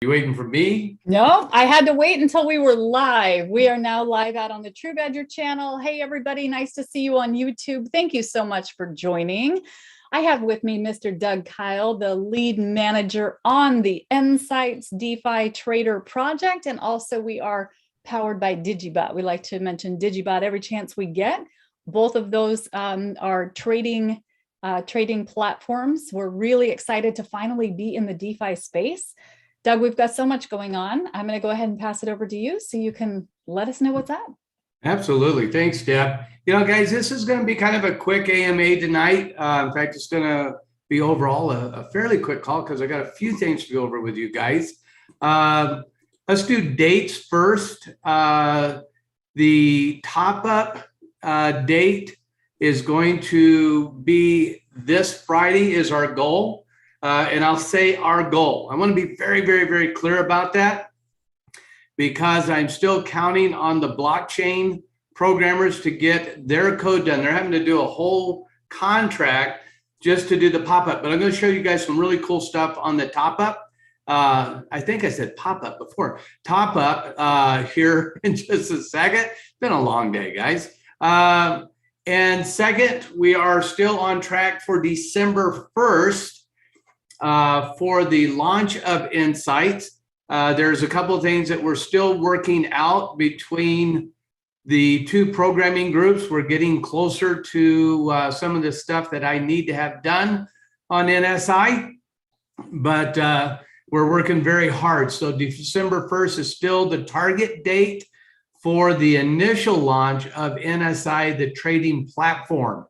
You waiting for me? No, I had to wait until we were live. We are now live out on the True Badger channel. Hey, everybody. Nice to see you on YouTube. Thank you so much for joining. I have with me Mr. Doug Kyle, the lead manager on the nSights DeFi Trader project. And also we are powered by Digibot. We like to mention Digibot every chance we get. Both of those are trading platforms. We're really excited to finally be in the DeFi space. Doug, we've got so much going on. I'm going to go ahead and pass it over to you so you can let us know what's up. Absolutely. Thanks, Deb. You know, guys, this is going to be kind of a quick AMA tonight. In fact, it's going to be overall a fairly quick call because I got a few things to go over with you guys. Let's do dates first. The top-up date is going to be this Friday is our goal. And I'll say our goal. I want to be very, very, very clear about that because I'm still counting on the blockchain programmers to get their code done. They're having to do a whole contract just to do the pop-up. But I'm going to show you guys some really cool stuff on the top-up. I think I said pop-up before. Top-up here in just a second. It's been a long day, guys. And second, we are still on track for December 1st. For the launch of nSights. There's a couple of things that we're still working out between the two programming groups. We're getting closer to some of the stuff that I need to have done on NSI, but we're working very hard. So December 1st is still the target date for the initial launch of nSi, the trading platform.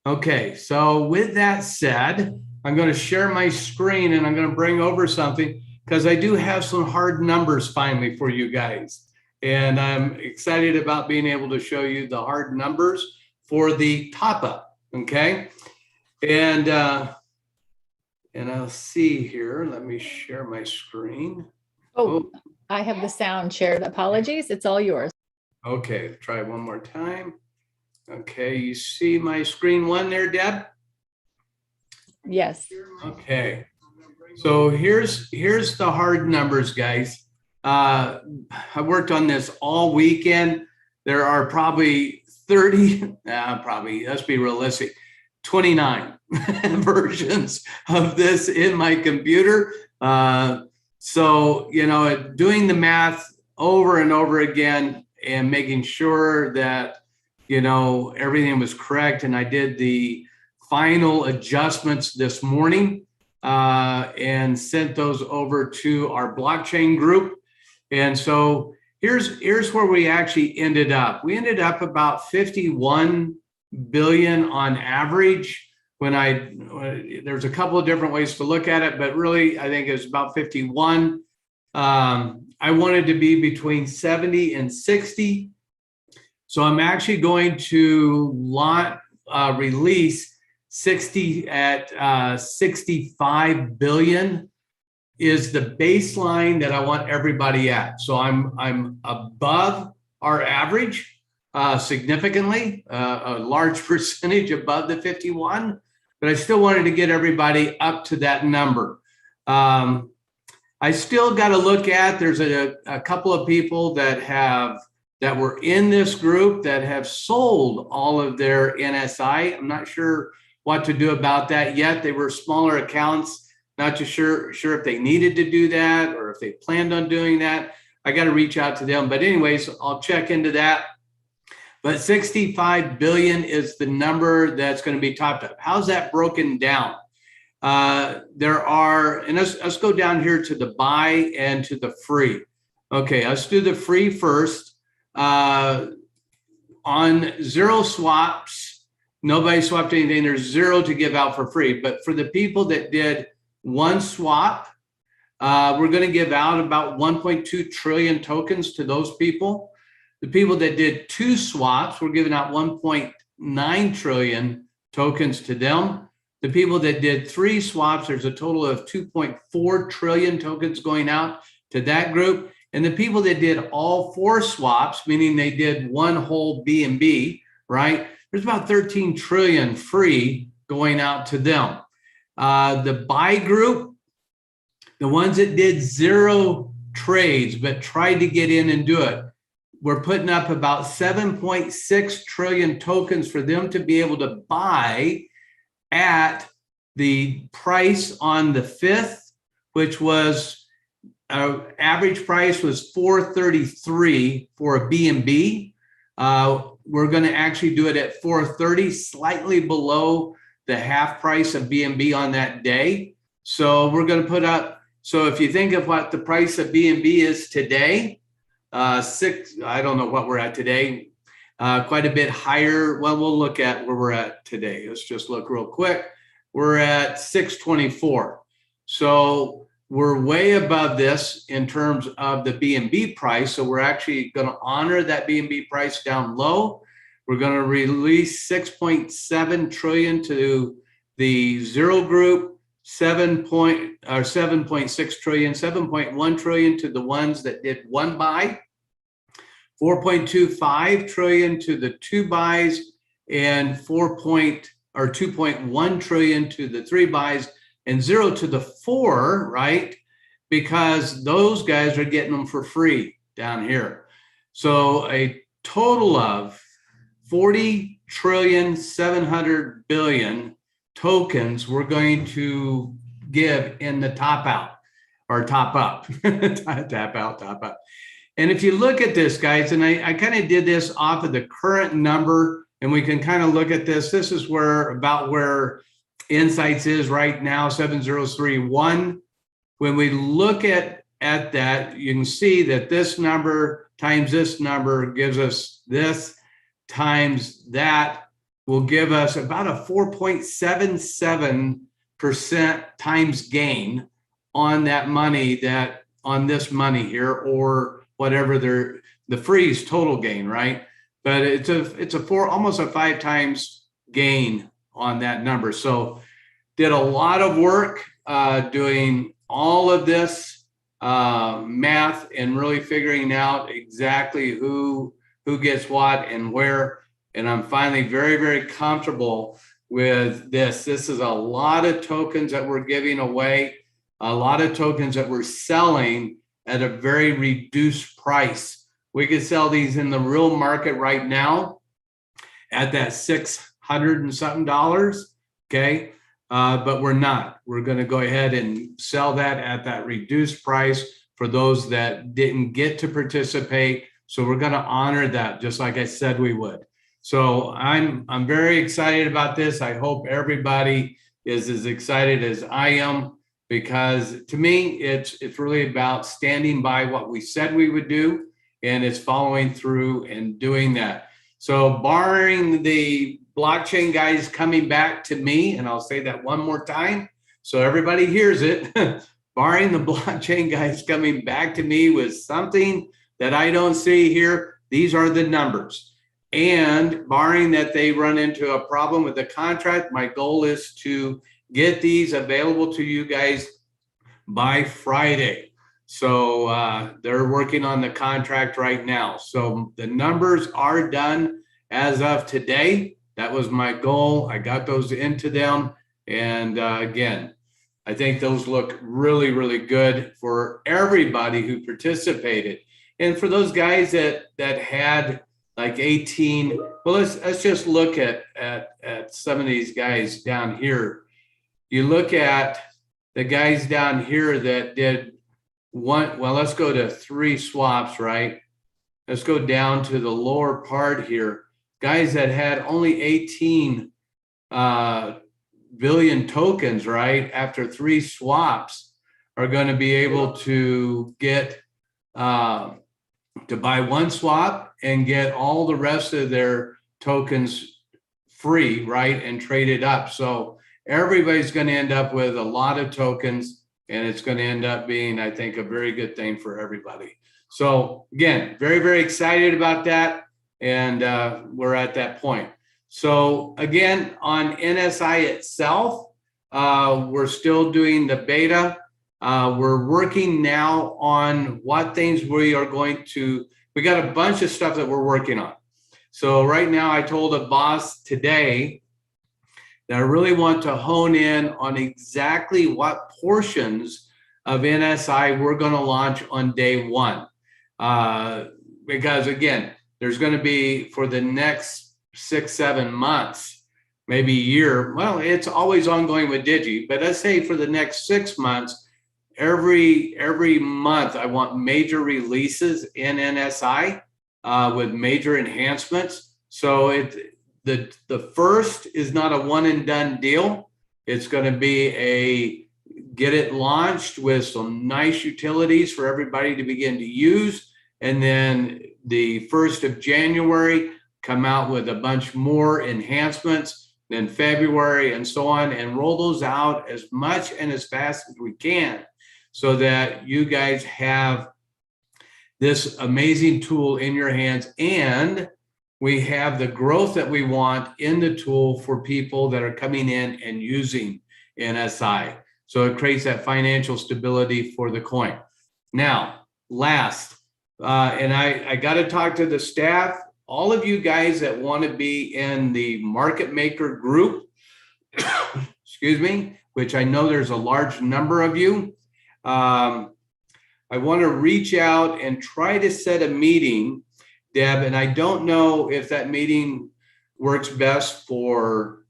Okay, so with that said, I'm going to share my screen and I'm going to bring over something because I do have some hard numbers finally for you guys. And I'm excited about being able to show you the hard numbers for the top up. Okay. And I'll see here. Let me share my screen. Oh, I have the sound shared. Apologies. It's all yours. Okay. Try one more time. Okay. You see my screen one there, Deb? Yes. Okay. So here's the hard numbers, guys. I worked on this all weekend. There are probably 30, let's be realistic, 29 versions of this in my computer. So, you know, doing the math over and over again and making sure that, you know, everything was correct. And I did the final adjustments this morning and sent those over to our blockchain group. And so here's where we actually ended up. We ended up about 51 billion on average. There's a couple of different ways to look at it, but really I think it's about 51. I wanted to be between 70 and 60. So I'm actually going to release 60 at 65 billion is the baseline that I want everybody at. So I'm above our average significantly, a large percentage above the 51, but I still wanted to get everybody up to that number. I still got to look at, there's a couple of people that were in this group that have sold all of their NSI. I'm not sure what to do about that yet. They were smaller accounts, not too sure if they needed to do that or if they planned on doing that. I got to reach out to them. But anyways, I'll check into that. But 65 billion is the number that's going to be topped up. How's that broken down? There are, and let's go down here to the buy and to the free. Okay, let's do the free first. On zero swaps, nobody swapped anything. There's zero to give out for free. But for the people that did one swap, we're going to give out about 1.2 trillion tokens to those people. The people that did two swaps, we're giving out 1.9 trillion tokens to them. The people that did three swaps, there's a total of 2.4 trillion tokens going out to that group. And the people that did all four swaps, meaning they did one whole BNB, right? There's about 13 trillion free going out to them. The buy group, The ones that did 0 trades but tried to get in and do it, we're putting up about 7.6 trillion tokens for them to be able to buy at the price on the 5th, which was average price was 433 for a BNB. We're going to actually do it at 430, slightly below the half price of BNB on that day. So we're going to put up, so if you think of what the price of BNB is today, I don't know what we're at today, quite a bit higher. Well, we'll look at where we're at today. Let's just look real quick. We're at 624. So we're way above this in terms of the BNB price. So we're actually going to honor that BNB price down low. We're going to release 6.7 trillion to the 0 group, 7.6 trillion, 7.1 trillion to the ones that did 1 buy, 4.25 trillion to the 2 buys, and 2.1 trillion to the 3 buys, and 0 to the 4, right? Because those guys are getting them for free down here. So a total of 40 trillion 700 billion tokens we're going to give in the top out or top up. Tap out, top up. And if you look at this, guys, and I kind of did this off of the current number, and we can kind of look at this. This is about where nSights is right now, 7031. When we look at that, you can see that this number times this number gives us this times that will give us about a 4.77% times gain on that money, on this money here, or whatever the freeze total gain, right? But it's almost a 5 times gain on that number. So did a lot of work doing all of this math and really figuring out exactly who gets what and where. And I'm finally very, very comfortable with this. This is a lot of tokens that we're giving away, a lot of tokens that we're selling at a very reduced price. We could sell these in the real market right now at that $600 and something, okay? But we're not. We're going to go ahead and sell that at that reduced price for those that didn't get to participate. So we're going to honor that, just like I said we would. So I'm very excited about this. I hope everybody is as excited as I am, because to me, it's really about standing by what we said we would do, and it's following through and doing that. So barring the blockchain guys coming back to me, and I'll say that one more time so everybody hears it, barring the blockchain guys coming back to me with something that I don't see here, these are the numbers. And barring that they run into a problem with the contract, my goal is to get these available to you guys by Friday. So they're working on the contract right now. So the numbers are done as of today. That was my goal. I got those into them. And again, I think those look really, really good for everybody who participated. And for those guys that had like 18, well, let's just look at some of these guys down here. You look at the guys down here that did one, well, let's go to 3 swaps, right? Let's go down to the lower part here. Guys that had only 18 billion tokens, right? After 3 swaps are going to be able to get to buy 1 swap and get all the rest of their tokens free, right? And trade it up. So everybody's going to end up with a lot of tokens, and it's going to end up being, I think, a very good thing for everybody. So again, very, very excited about that. And we're at that point. So again, on NSI itself, we're still doing the beta. We're working now on what things we are going to, we got a bunch of stuff that we're working on. So right now I told a boss today that I really want to hone in on exactly what portions of NSI we're going to launch on day one. Because again, there's going to be for the next 6-7 months, maybe a year. Well, it's always ongoing with Digi, but let's say for the next 6 months, every month I want major releases in NSI with major enhancements. So the first is not a one and done deal. It's going to be a get it launched with some nice utilities for everybody to begin to use. And then the 1st of January, come out with a bunch more enhancements, then February and so on, and roll those out as much and as fast as we can so that you guys have this amazing tool in your hands, and we have the growth that we want in the tool for people that are coming in and using NSI. So it creates that financial stability for the coin. Now, last, and I got to talk to the staff, all of you guys that want to be in the market maker group, excuse me, which I know there's a large number of you. I want to reach out and try to set a meeting, Deb, and I don't know if that meeting works best for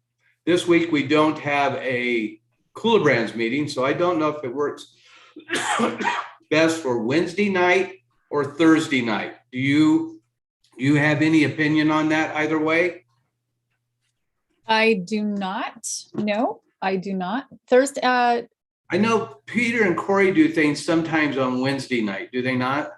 this week. We don't have a Cooler Brands meeting, so I don't know if it works best for Wednesday night or Thursday night. Do you have any opinion on that either way? I do not. No, I do not. Thursday. I know Peter and Corey do things sometimes on Wednesday night, do they not?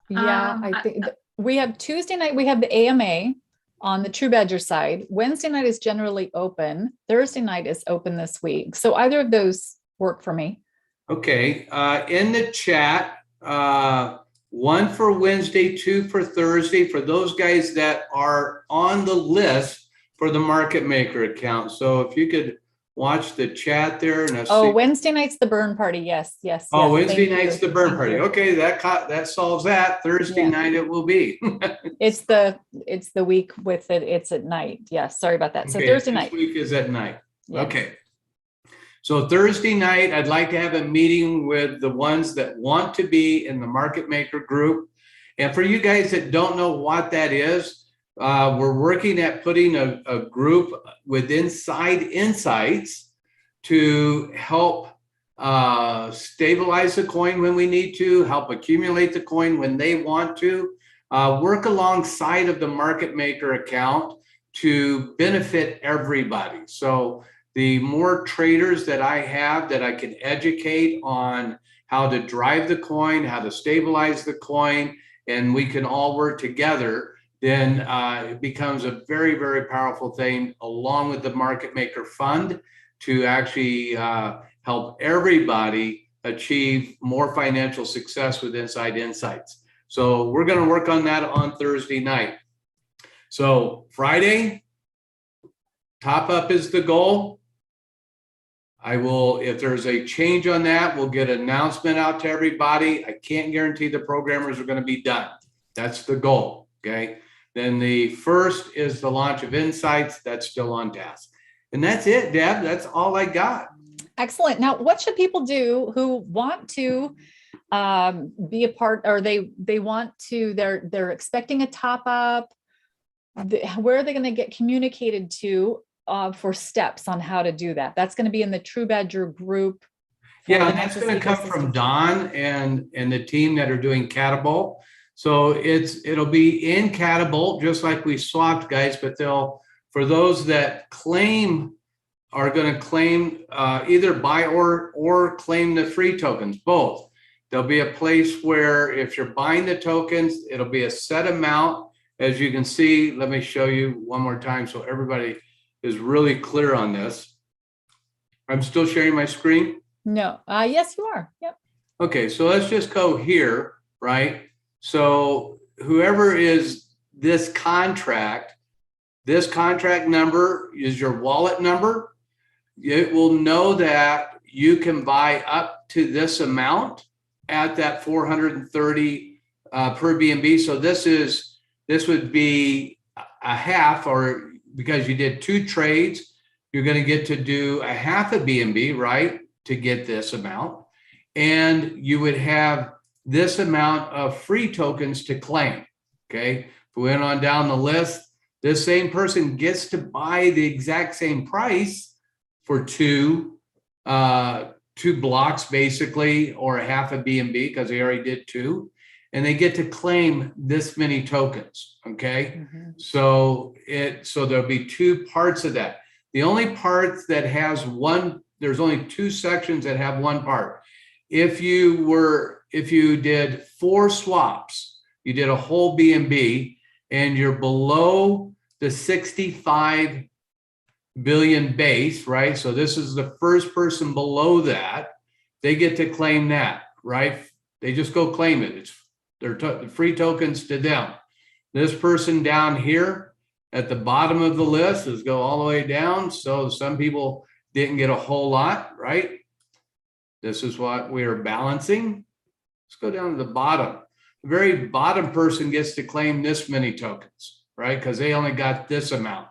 Yeah, I think we have Tuesday night, we have the AMA on the True Badger side. Wednesday night is generally open. Thursday night is open this week. So either of those work for me. Okay, in the chat, 1 for Wednesday, 2 for Thursday, for those guys that are on the list for the market maker account. So if you could watch the chat there. And Wednesday night's the burn party. Yes. Oh, yes. Wednesday night's the burn party. Okay, that solves that. Thursday night it will be. It's the week with it. It's at night. Yes. Sorry about that. So okay, Thursday night. This week is at night. Yes. Okay. So Thursday night, I'd like to have a meeting with the ones that want to be in the market maker group. And for you guys that don't know what that is, we're working at putting a group with nSights to help stabilize the coin when we need to, help accumulate the coin when they want to, work alongside of the market maker account to benefit everybody. So the more traders that I have that I can educate on how to drive the coin, how to stabilize the coin, and we can all work together, then it becomes a very, very powerful thing along with the market maker fund to actually help everybody achieve more financial success with Inside nSights. So we're going to work on that on Thursday night. So Friday, top up is the goal. I will, if there's a change on that, we'll get an announcement out to everybody. I can't guarantee the programmers are going to be done. That's the goal, okay? Then the first is the launch of nSights. That's still on task. And that's it, Deb. That's all I got. Excellent. Now, what should people do who want to be a part, or they want to, they're expecting a top up? Where are they going to get communicated to for steps on how to do that? That's going to be in the True Badger group. Yeah, and that's going to come from Don and the team that are doing Catapult. So it'll be in Catapult, just like we swapped, guys, but for those that are going to claim either buy or claim the free tokens, both. There'll be a place where if you're buying the tokens, it'll be a set amount. As you can see, let me show you one more time so everybody is really clear on this. I'm still sharing my screen? No. Yes, you are. Yep. Okay, so let's just go here, right? So whoever is this contract number is your wallet number. It will know that you can buy up to this amount at that 430 per BNB. So this would be a half, or because you did 2 trades, you're going to get to do a half a BNB, right? to get this amount, and you would have this amount of free tokens to claim. Okay, if we went on down the list, this same person gets to buy the exact same price for two blocks basically, or a half a B&B because they already did two, and they get to claim this many tokens. Okay, so there'll be two parts of that. The only part that has one, there's only two sections that have one part. If you did 4 swaps, you did a whole B&B, and you're below the 65 billion base, right? So this is the first person below that. They get to claim that, right? They just go claim it. It's the free tokens to them. This person down here at the bottom of the list is go all the way down. So some people didn't get a whole lot, right? This is what we are balancing. Let's go down to the bottom. The very bottom person gets to claim this many tokens, right? Because they only got this amount.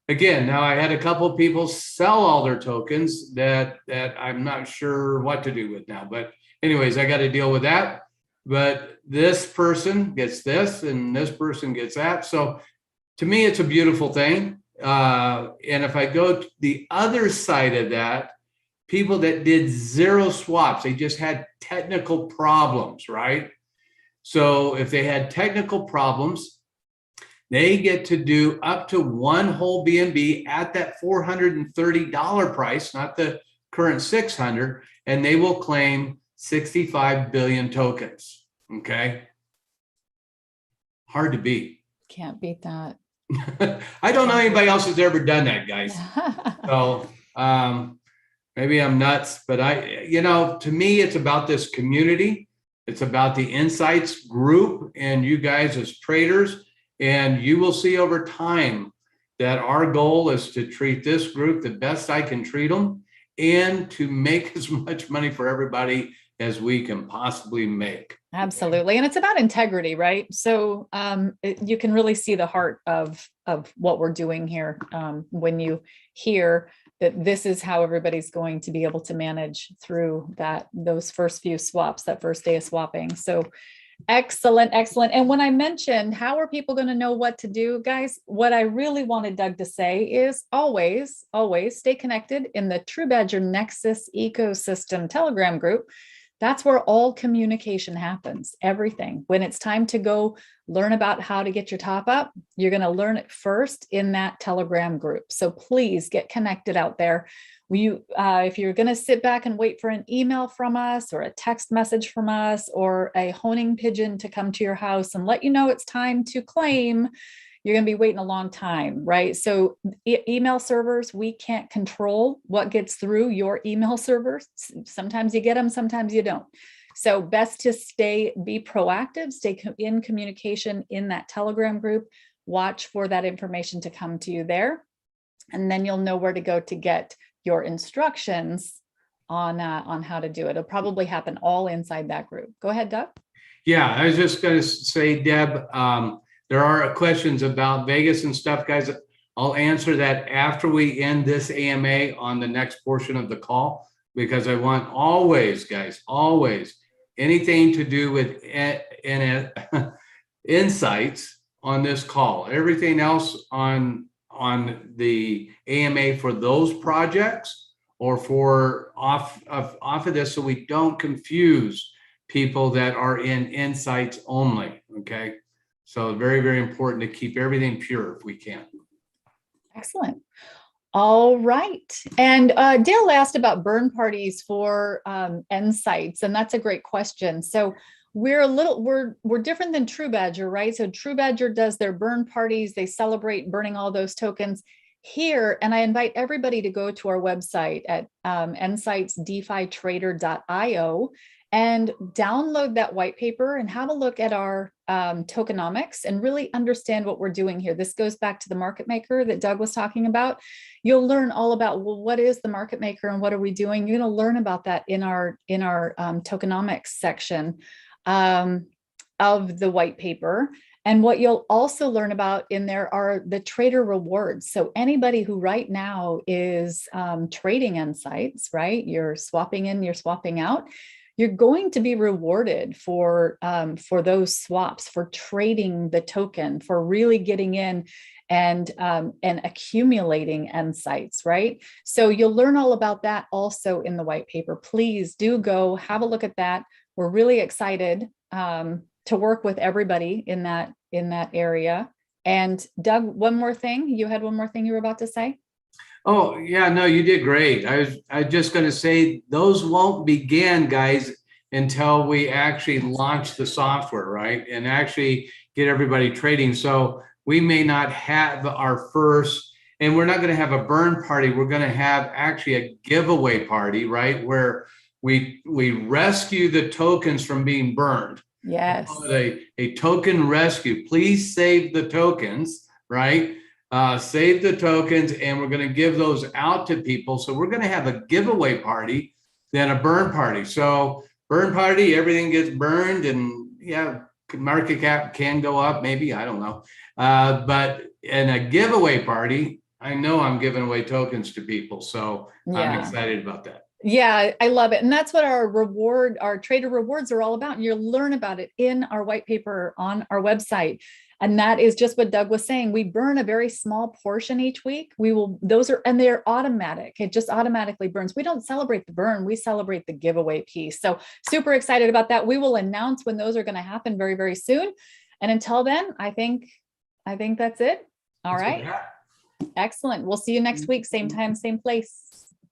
Again, now I had a couple of people sell all their tokens that I'm not sure what to do with now. But anyways, I got to deal with that. But this person gets this and this person gets that. So to me, it's a beautiful thing. And if I go to the other side of that, people that did 0 swaps, they just had technical problems, right? So if they had technical problems, they get to do up to 1 whole B&B at that $430 price, not the current 600, and they will claim 65 billion tokens. Okay. Hard to beat. Can't beat that. I don't know anybody else has ever done that, guys. So maybe I'm nuts, but to me, it's about this community. It's about the nSights group and you guys as traders. And you will see over time that our goal is to treat this group the best I can treat them and to make as much money for everybody as we can possibly make. Absolutely. And it's about integrity, right? So you can really see the heart of what we're doing here when you hear that this is how everybody's going to be able to manage through those first few swaps, that first day of swapping. So excellent, excellent. And when I mentioned how are people going to know what to do, guys, what I really wanted Doug to say is always, always stay connected in the True Badger Nexus ecosystem Telegram group. That's where all communication happens, everything. When it's time to go learn about how to get your top up, you're going to learn it first in that Telegram group. So please get connected out there. If you're going to sit back and wait for an email from us or a text message from us or a honing pigeon to come to your house and let you know it's time to claim, you're going to be waiting a long time, right? So email servers, we can't control what gets through your email servers. Sometimes you get them, sometimes you don't. So best to be proactive, stay in communication in that Telegram group, watch for that information to come to you there. And then you'll know where to go to get your instructions on how to do it. It'll probably happen all inside that group. Go ahead, Doug. Yeah, I was just going to say, Deb, there are questions about Vegas and stuff, guys. I'll answer that after we end this AMA on the next portion of the call, because I want always, guys, always anything to do with nSights on this call. Everything else on the AMA for those projects or for off of this, so we don't confuse people that are in nSights only. Okay. So very, very important to keep everything pure if we can. Excellent. All right. And Dale asked about burn parties for nSights, and that's a great question. So we're different than True Badger, right? So True Badger does their burn parties. They celebrate burning all those tokens here. And I invite everybody to go to our website at nsightsdefytrader.io and download that white paper and have a look at our tokenomics and really understand what we're doing here. This goes back to the market maker that Doug was talking about. You'll learn all about, well, what is the market maker and what are we doing? You're going to learn about that in our tokenomics section of the white paper. And what you'll also learn about in there are the trader rewards. So anybody who right now is trading nSights, right? You're swapping in, you're swapping out. You're going to be rewarded for those swaps, for trading the token, for really getting in and accumulating nSights, right? So you'll learn all about that also in the white paper. Please do go have a look at that. We're really excited to work with everybody in that area. And Doug, one more thing. You had one more thing you were about to say? Oh, yeah, no, you did great. I just going to say those won't begin, guys, until we actually launch the software, right? And actually get everybody trading. So we may not have our first, and we're not going to have a burn party. We're going to have actually a giveaway party, right? Where we rescue the tokens from being burned. Yes. A token rescue. Please save the tokens, right? Save the tokens, and we're going to give those out to people. So we're going to have a giveaway party, then a burn party. So burn party, everything gets burned, and yeah, market cap can go up, maybe, I don't know. But in a giveaway party, I know I'm giving away tokens to people. So I'm excited about that. Yeah, I love it. And that's what our trader rewards are all about. And you'll learn about it in our white paper on our website. And that is just what Doug was saying. We burn a very small portion each week. And they're automatic. It just automatically burns. We don't celebrate the burn. We celebrate the giveaway piece. So super excited about that. We will announce when those are going to happen very, very soon. And until then, I think that's it. All right. Excellent. We'll see you next week. Same time, same place.